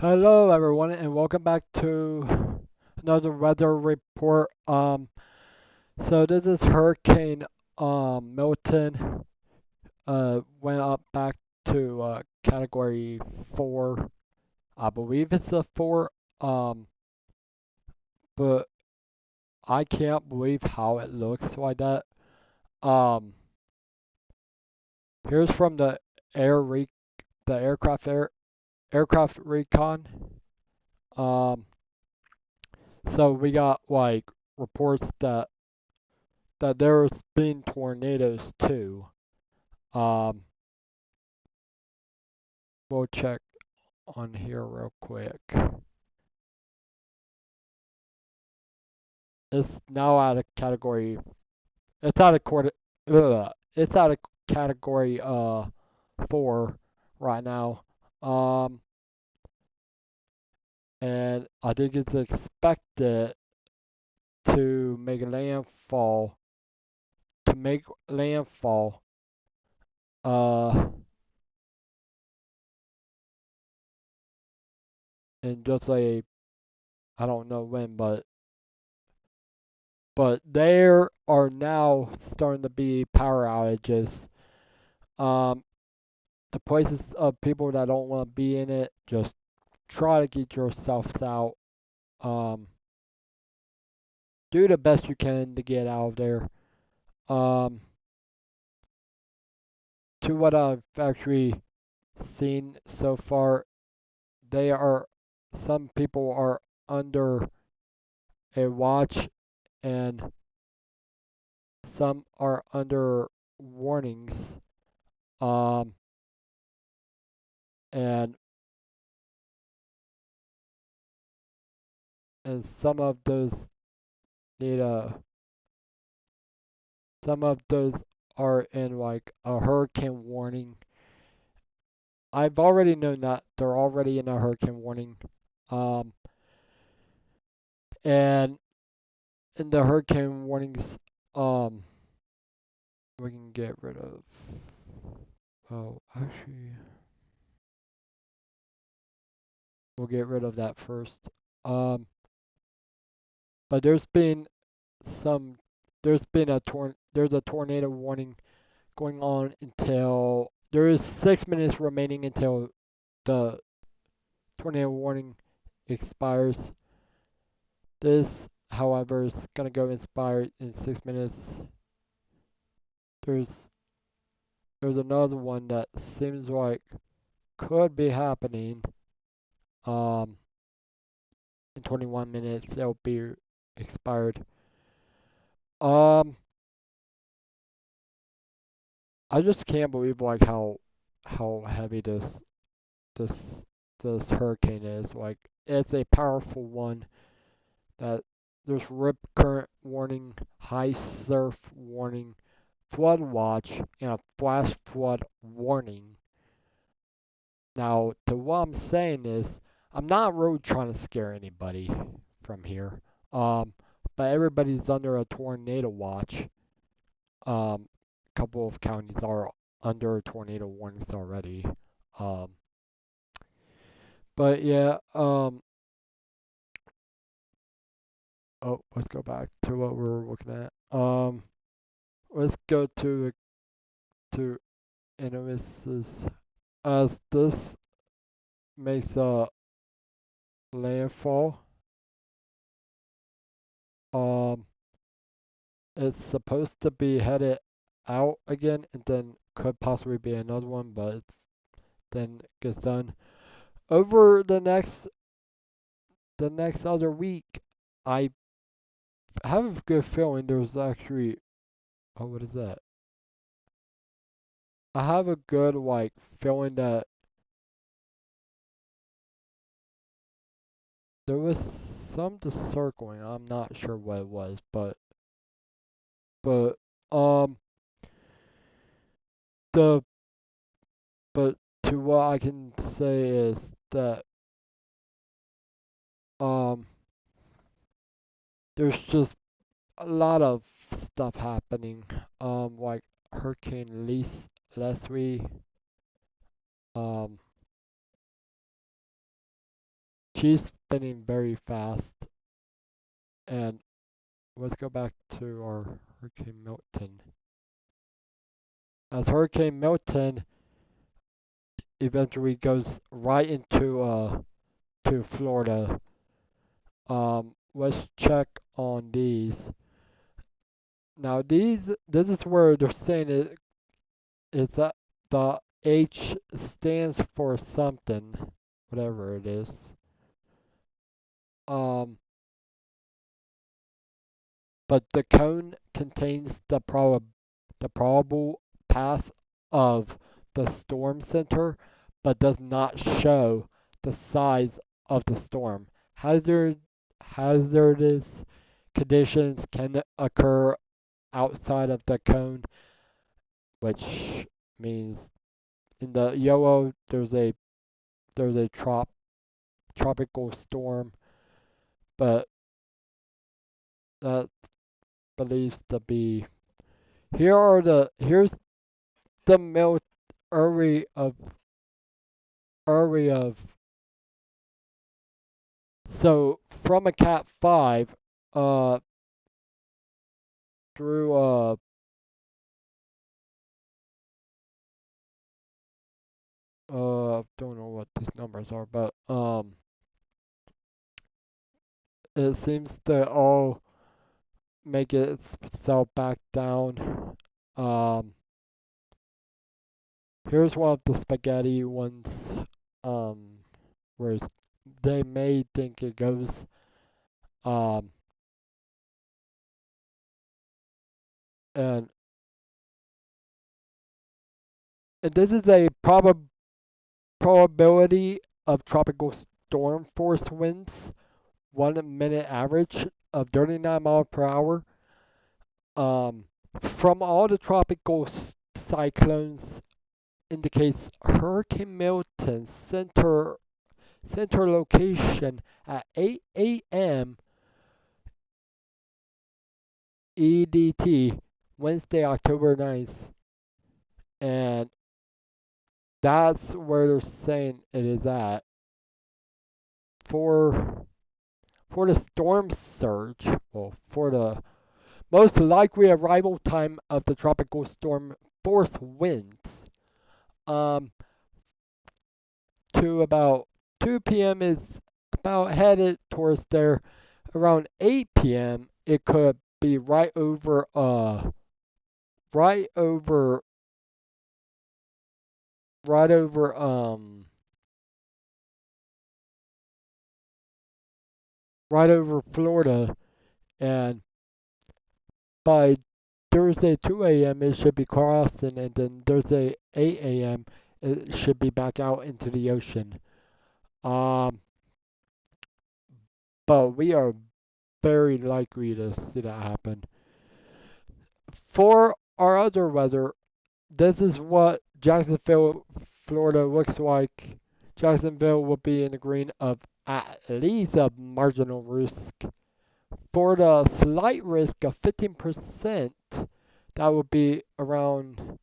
Hello everyone and welcome back to another weather report. So this is Hurricane Milton went up back to category 4. I believe it's a 4. Um but I can't believe how it looks like that. Um Here's from the air re the aircraft recon. Um so we got like reports that there's been tornadoes too. Um, we'll check on here real quick. It's now out of category. It's out of quarter. It's out of category 4 right now. Um, and I think it's expected to make landfall. To make landfall. Uh, in just I don't know when, but there are now starting to be power outages. Um, the places of people that don't want to be in it, just try to get yourselves out. Um, do the best you can to get out of there. Um, to what I've actually seen so far, they are some people are under a watch and some are under warnings. Um, and and need a some of those are in like a hurricane warning. I've already known that they're already in a hurricane warning. Um, and in the hurricane warnings, um, we can get rid of. Oh, actually, we'll get rid of that first. Um, but some, there's a tornado warning going on until there is 6 minutes remaining until the tornado warning expires. This, however, is gonna go expire in 6 minutes. There's there's another one that seems like could be happening. Um, in 21 minutes it'll be expired. Um, I just can't believe like how heavy this this hurricane is. Like it's a powerful one that there's rip current warning, high surf warning, flood watch, and a flash flood warning. Now, to what I'm saying is, I'm not really trying to scare anybody from here. Um, but everybody's under a tornado watch. A couple of counties are under tornado warnings already. Um, but yeah. Oh, let's go back to what we're looking at. Let's go to analysis as this makes a landfall. Um, it's supposed to be headed out again, and then could possibly be another one, but then it gets done over the next other week. I have a good feeling there's actually what is that? I have a good feeling that there was some circling. I'm not sure what it was, but um the but to what I can say is that um there's just a lot of stuff happening. Like Hurricane Leslie. Um, she's spinning very fast. And let's go back to our Hurricane Milton. As Hurricane Milton eventually goes right into to Florida. Let's check on these. Now this is where they're saying it's that the H stands for something, whatever it is. Um, but the cone contains the probable path of the storm center, but does not show the size of the storm. Hazardous conditions can occur outside of the cone, which means in the yellow there's a tropical storm, but that believes to be here's the mill area of so from a Cat 5 uh through don't know what these numbers are, but it seems to all make itself back down. Um, Here's one of the spaghetti ones, um, where they may think it goes, um, and this is a probability of tropical storm force winds, 1 minute average of 39 miles per hour. Um, from all the tropical cyclones indicates Hurricane Milton's center location at 8 a.m. EDT, Wednesday, October 9th. And that's where they're saying it is at. For the storm surge, well, for the most likely arrival time of the tropical storm force winds, um, to about 2 p.m. is about headed towards there. Around 8 p.m. it could be right over right over right over Florida, and by Thursday 2 a.m. it should be crossing, and then Thursday 8 a.m. it should be back out into the ocean. Um, but we are very likely to see that happen. For our other weather, this is what Jacksonville, Florida looks like. Jacksonville will be in the green of at least a marginal risk. For the slight risk of 15%, that would be around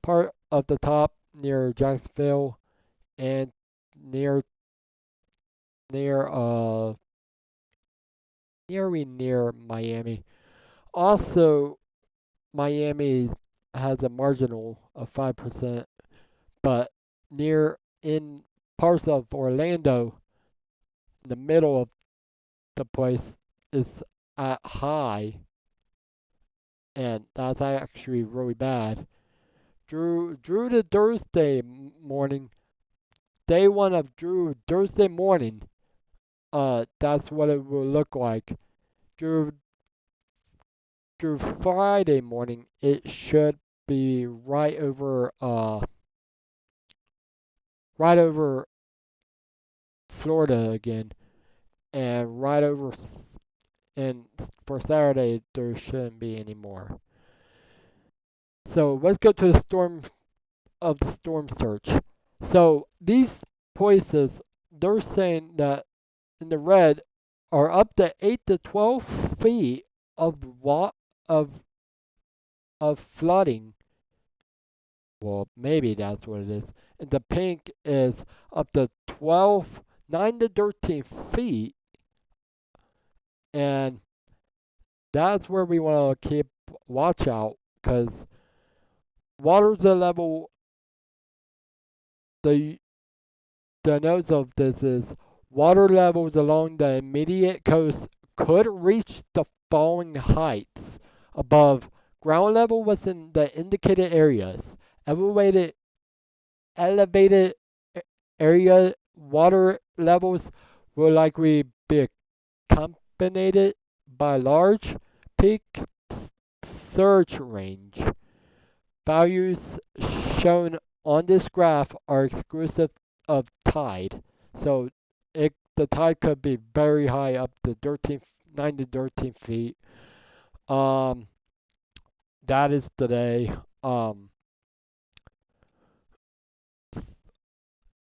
part of the top near Jacksonville and near near near Miami. Also, Miami has a marginal of 5%, but near in parts of Orlando, in the middle of the place, is at high, and that's actually really bad. Drew to Thursday morning, day one of Drew Thursday morning. That's what it will look like. Drew Friday morning, it should be right over Florida again, and right over, and for Saturday there shouldn't be any more. So let's go to the storm search. So these places, they're saying that in the red are up to 8 to 12 feet of of flooding. Well, maybe that's what it is. And the pink is up to 12 9 to 13 feet, and that's where we want to keep watch out because water level, the the notes of this is water levels along the immediate coast could reach the following heights above ground level within the indicated areas. Elevated elevated area water levels will likely be accompanied by large peak surge range. Values shown on this graph are exclusive of tide. So the tide could be very high, up to 9 to 13 feet. Um, that is today.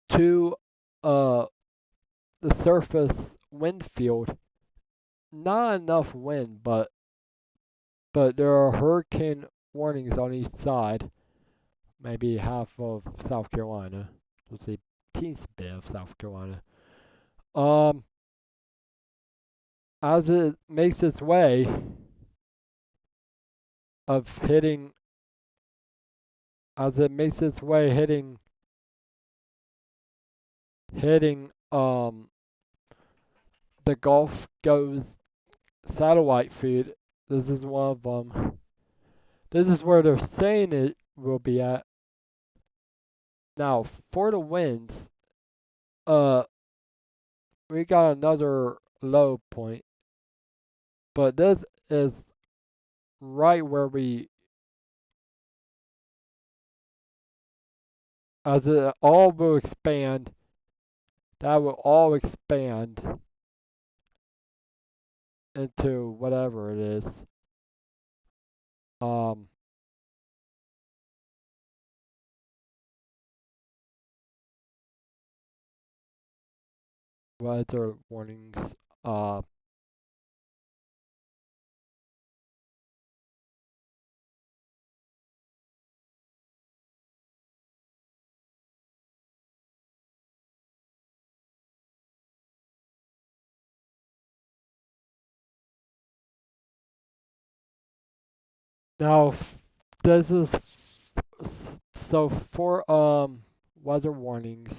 To uh, the surface wind field, not enough wind, but there are hurricane warnings on each side. Maybe half of South Carolina. Let's say teensy bit of South Carolina. Um, as it makes its way of hitting, as it makes its way hitting the Gulf goes satellite feed. This is one of them. This is where they're saying it will be at. Now for the winds, uh, we got another low point, but this is right where we, as it all will expand, that will all expand into whatever it is. Um, weather warnings. Uh, now this is so for weather warnings.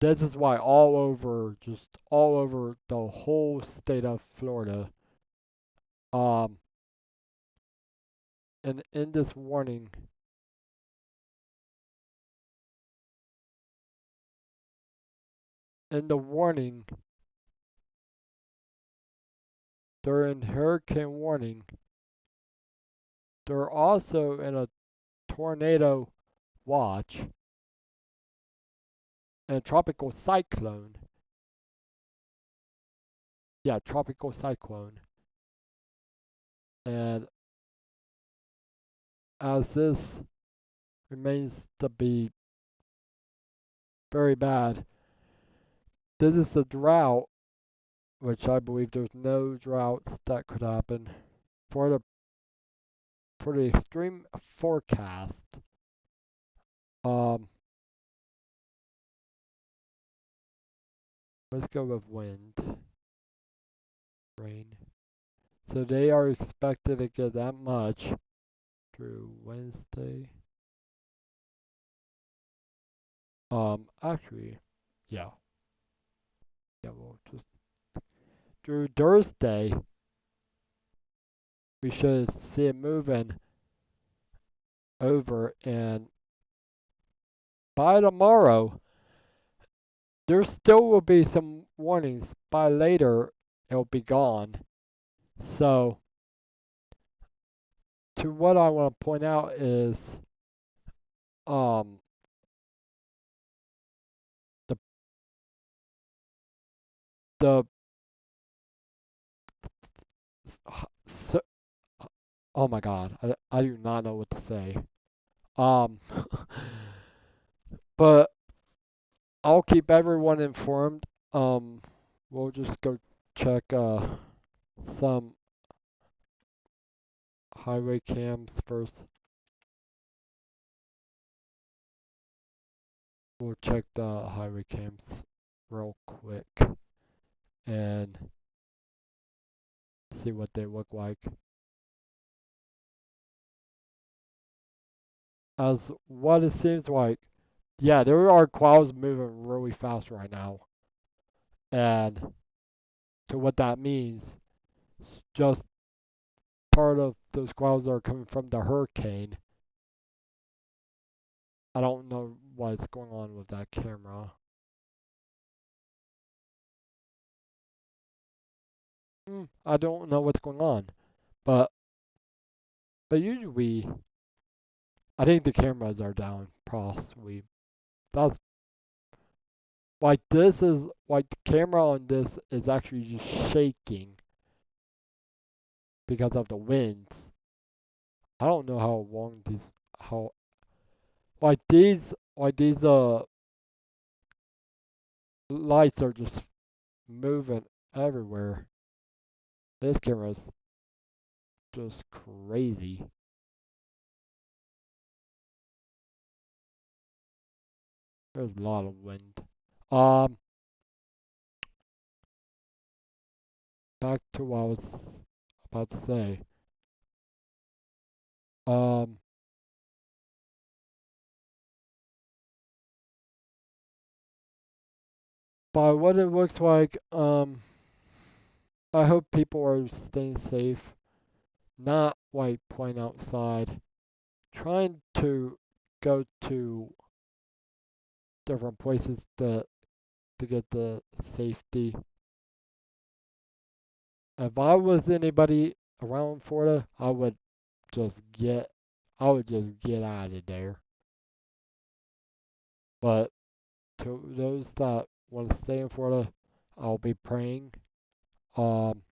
This is why all over, just all over the whole state of Florida, um, and in this warning, in the warning, they're in hurricane warning. They're also in a tornado watch and tropical cyclone. Yeah, tropical cyclone. And as this remains to be very bad, this is a drought, which I believe there's no droughts that could happen. For the for the extreme forecast, um, let's go with wind, rain. So they are expected to get that much through Wednesday. Actually, yeah, yeah. Well, just through Thursday, we should see it moving over, and by tomorrow, there still will be some warnings. By later, it'll be gone. So, to what I want to point out is, um, the the so, oh my God, I do not know what to say. Um, but I'll keep everyone informed. Um, we'll just go check some highway cams first. we'll check the highway cams real quick and see what they look like. As what it seems like, yeah, there are clouds moving really fast right now. And to what that means, just part of those clouds are coming from the hurricane. I don't know what's going on with that camera. I don't know what's going on, but usually I think the cameras are down. Possibly that's like this is like the camera on this is actually just shaking because of the winds. I don't know how long these how like these lights are just moving everywhere. This camera's just crazy. There's a lot of wind. Um, Back to what I was about to say. Um, by what it looks like, I hope people are staying safe, not like playing outside, trying to go to different places to get the safety. If I was anybody around Florida, just get I would just get out of there. But to those that want to stay in Florida, I'll be praying. Um,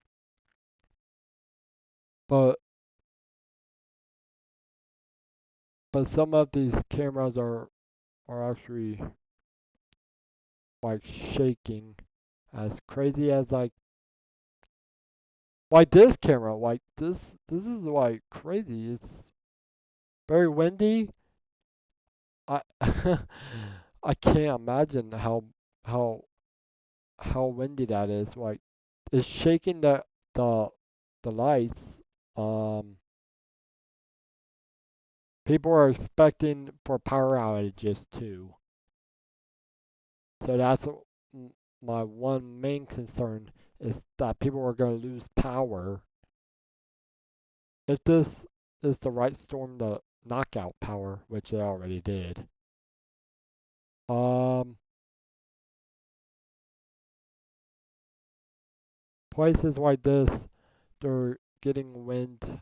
but some of these cameras are actually like shaking, as crazy as like this camera. Like this is like crazy. It's very windy. I I can't imagine how how windy that is. Like it's shaking the the lights. Um, People are expecting for power outages too. So that's my one main concern is that people are going to lose power if this is the right storm to knock out power, which it already did. Um, Places like this, they're getting wind.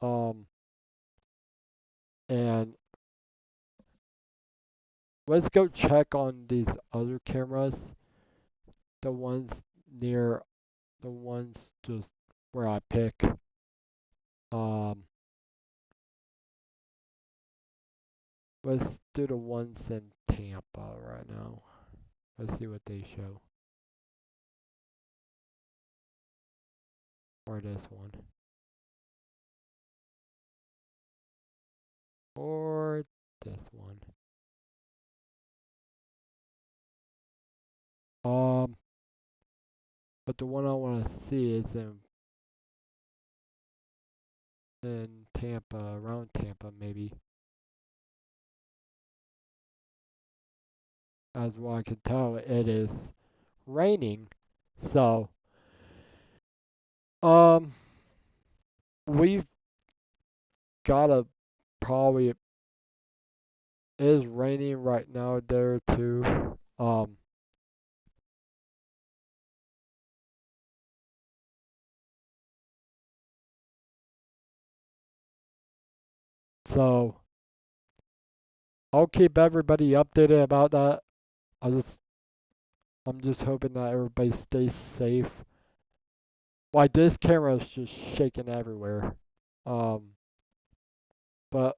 Um, and let's go check on these other cameras, the ones near the ones just where I pick. Um, let's do the ones in Tampa right now. Let's see what they show. Or this one. Or this one. Um, but the one I want to see is in Tampa, around Tampa maybe. As what I can tell, it is raining. So, um, we've gotta probably, it is raining right now there too. Um, so I'll keep everybody updated about that. I just, I'm just hoping that everybody stays safe. Like this camera is just shaking everywhere. Um, but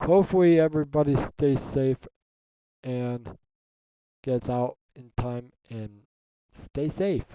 hopefully everybody stays safe and gets out in time and stay safe.